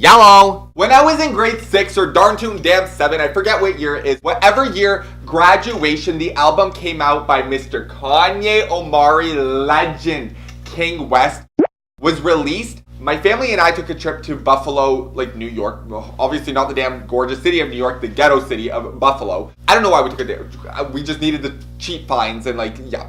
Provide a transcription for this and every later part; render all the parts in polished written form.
Yellow! When I was in grade 6 or darn tune damn 7, I forget what year it is, whatever year, Graduation, the album came out by Mr. Kanye Omari legend King West was released. My family and I took a trip to Buffalo, like New York. Well, obviously not the damn gorgeous city of New York, the ghetto city of Buffalo. I don't know why we took it there. We just needed the cheap finds and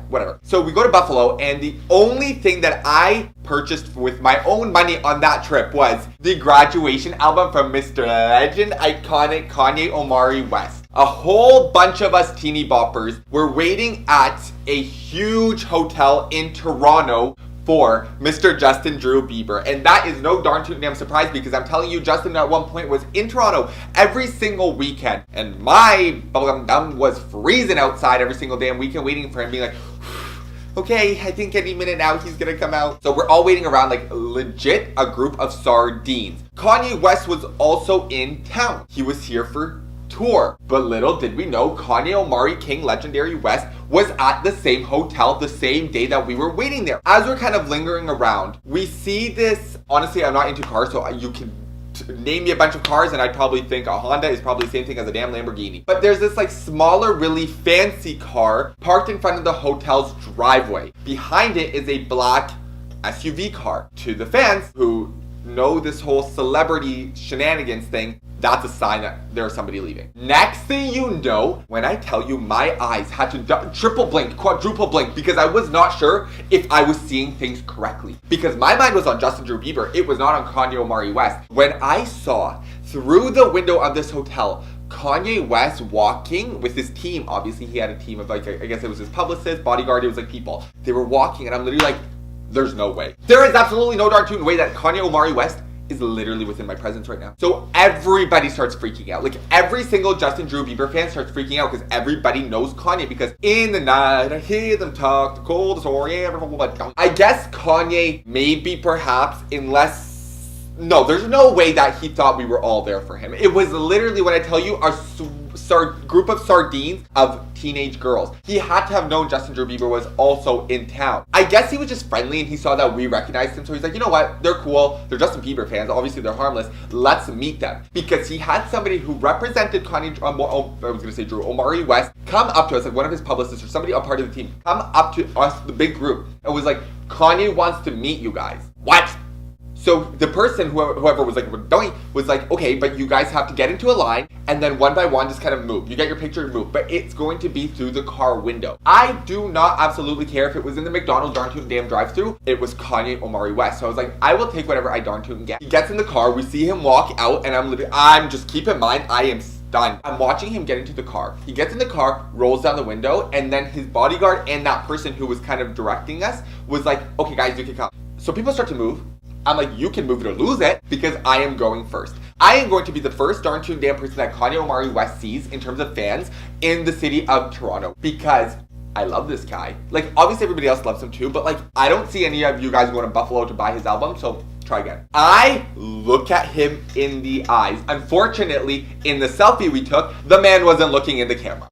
whatever. So we go to Buffalo, and the only thing that I purchased with my own money on that trip was the Graduation album from Mr. Legend, iconic Kanye Omari West. A whole bunch of us teeny boppers were waiting at a huge hotel in Toronto for Mr. Justin Drew Bieber. And that is no darn too damn surprise, because I'm telling you, Justin at one point was in Toronto every single weekend. And my bubblegum gum was freezing outside every single damn weekend waiting for him, being like, okay, I think any minute now he's gonna come out. So we're all waiting around like legit a group of sardines. Kanye West was also in town. He was here for tour. But little did we know, Kanye Omari King Legendary West was at the same hotel the same day that we were waiting there. As we're kind of lingering around, we see this, honestly, I'm not into cars, so you can name me a bunch of cars and I'd probably think a Honda is probably the same thing as a damn Lamborghini. But there's this like smaller, really fancy car parked in front of the hotel's driveway. Behind it is a black SUV car. To the fans who know this whole celebrity shenanigans thing, that's a sign that there's somebody leaving. Next thing you know, when I tell you, my eyes had to triple blink, quadruple blink, because I was not sure if I was seeing things correctly. Because my mind was on Justin Drew Bieber, it was not on Kanye Omari West. When I saw through the window of this hotel, Kanye West walking with his team, obviously he had a team of like, I guess it was his publicist, bodyguard, it was like people. They were walking and I'm literally like, there's no way. There is absolutely no darn tune way that Kanye Omari West is literally within my presence right now. So everybody starts freaking out. Like every single Justin Drew Bieber fan starts freaking out because everybody knows Kanye, because in the night I hear them talk, the cold story, I guess Kanye maybe perhaps, no, there's no way that he thought we were all there for him. It was literally, when I tell you, our group of sardines of teenage girls. He had to have known Justin Drew Bieber was also in town. I guess he was just friendly and he saw that we recognized him, so he's like, you know what, they're cool, they're Justin Bieber fans, obviously they're harmless, let's meet them. Because he had somebody who represented Kanye, Drew Omari West, come up to us, like one of his publicists or somebody a part of the team, come up to us, the big group, and was like, Kanye wants to meet you guys. What? So the person, whoever was like, was like, okay, but you guys have to get into a line and then one by one just kind of move. You get your picture and move, but it's going to be through the car window. I do not absolutely care if it was in the McDonald's darn tootin' damn drive-thru. It was Kanye Omari West. So I was like, I will take whatever I darn tootin' get. He gets in the car, we see him walk out, and I'm just, keep in mind, I am stunned. I'm watching him get into the car. He gets in the car, rolls down the window, and then his bodyguard and that person who was kind of directing us was like, okay guys, you can come. So people start to move. I'm like, you can move it or lose it, because I am going first. I am going to be the first darn tune damn person that Kanye Omari West sees in terms of fans in the city of Toronto, because I love this guy. Like, obviously everybody else loves him too, but like, I don't see any of you guys going to Buffalo to buy his album, so try again. I look at him in the eyes. Unfortunately, in the selfie we took, the man wasn't looking in the camera.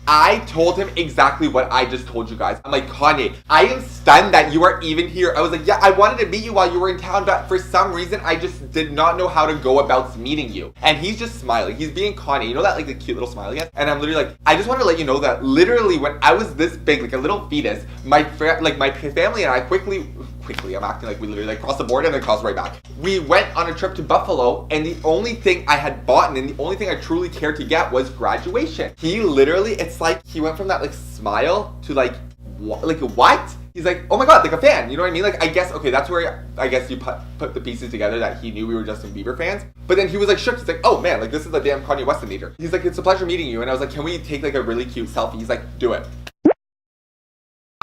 I told him exactly what I just told you guys. I'm like, Kanye, I am stunned that you are even here. I was like, yeah, I wanted to meet you while you were in town, but for some reason, I just did not know how to go about meeting you. And he's just smiling. He's being Kanye. You know that like the cute little smile he has? And I'm literally like, I just want to let you know that literally when I was this big, like a little fetus, my family and I quickly, I'm acting like we literally like crossed the border and then crossed right back. We went on a trip to Buffalo, and the only thing I had bought and the only thing I truly cared to get was Graduation. He literally, it's like he went from that like smile to like what? He's like, oh my god, like a fan, you know what I mean? Like, I guess, okay, that's where I guess you put the pieces together that he knew we were Justin Bieber fans. But then he was like shook. He's like, oh man, like this is the damn Kanye West leader. He's like, it's a pleasure meeting you. And I was like, can we take like a really cute selfie? He's like, do it.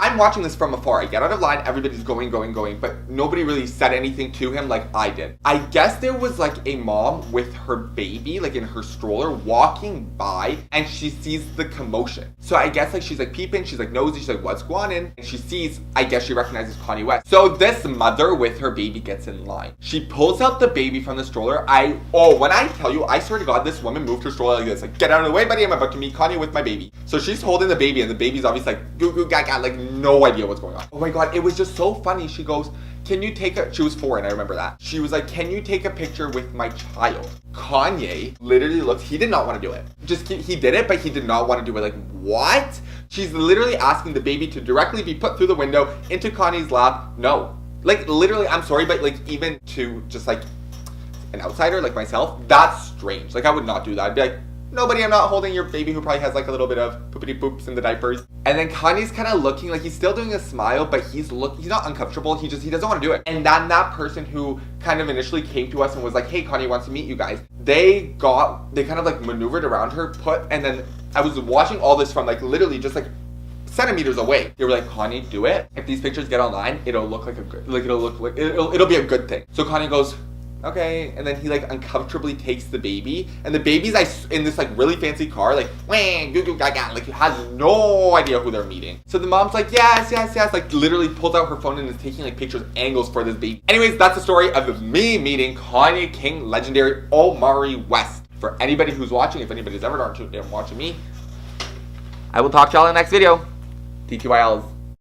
I'm watching this from afar. I get out of line, everybody's going, but nobody really said anything to him like I did. I guess there was like a mom with her baby, like in her stroller, walking by, and she sees the commotion. So I guess like she's like peeping, she's like nosy, she's like, what's going on? And she sees, I guess she recognizes Kanye West. So this mother with her baby gets in line. She pulls out the baby from the stroller. When I tell you, I swear to God, this woman moved her stroller like this, like, get out of the way, buddy, I'm about to meet Kanye with my baby. So she's holding the baby, and the baby's obviously like, goo goo gaga, like no idea what's going on. Oh my god, it was just so funny. She goes, can you take a, she was 4 and I remember that. She was like, can you take a picture with my child? Kanye literally looked, he did not want to do it. He did it, but he did not want to do it. Like, what? She's literally asking the baby to directly be put through the window into Kanye's lap. No. Like, literally, I'm sorry, but like, even to just like an outsider like myself, that's strange. Like, I would not do that. I'd be like, nobody, I'm not holding your baby who probably has like a little bit of poopity poops in the diapers. And then Kanye's kind of looking like he's still doing a smile, but he's not uncomfortable. He doesn't want to do it. And then that person who kind of initially came to us and was like, hey, Kanye wants to meet you guys. They kind of like maneuvered around her, and then I was watching all this from like literally just like centimeters away. They were like, Kanye, do it. If these pictures get online, it'll look like it'll be a good thing. So Kanye goes, okay, and then he like uncomfortably takes the baby, and the baby's like in this like really fancy car, like wang, goo goo gaga, like has no idea who they're meeting. So the mom's like, yes, like literally pulls out her phone and is taking like pictures, angles for this baby. Anyways, that's the story of me meeting Kanye King legendary Omari West. For anybody who's watching, if anybody's ever watching me, I will talk to y'all in the next video. TTYLs.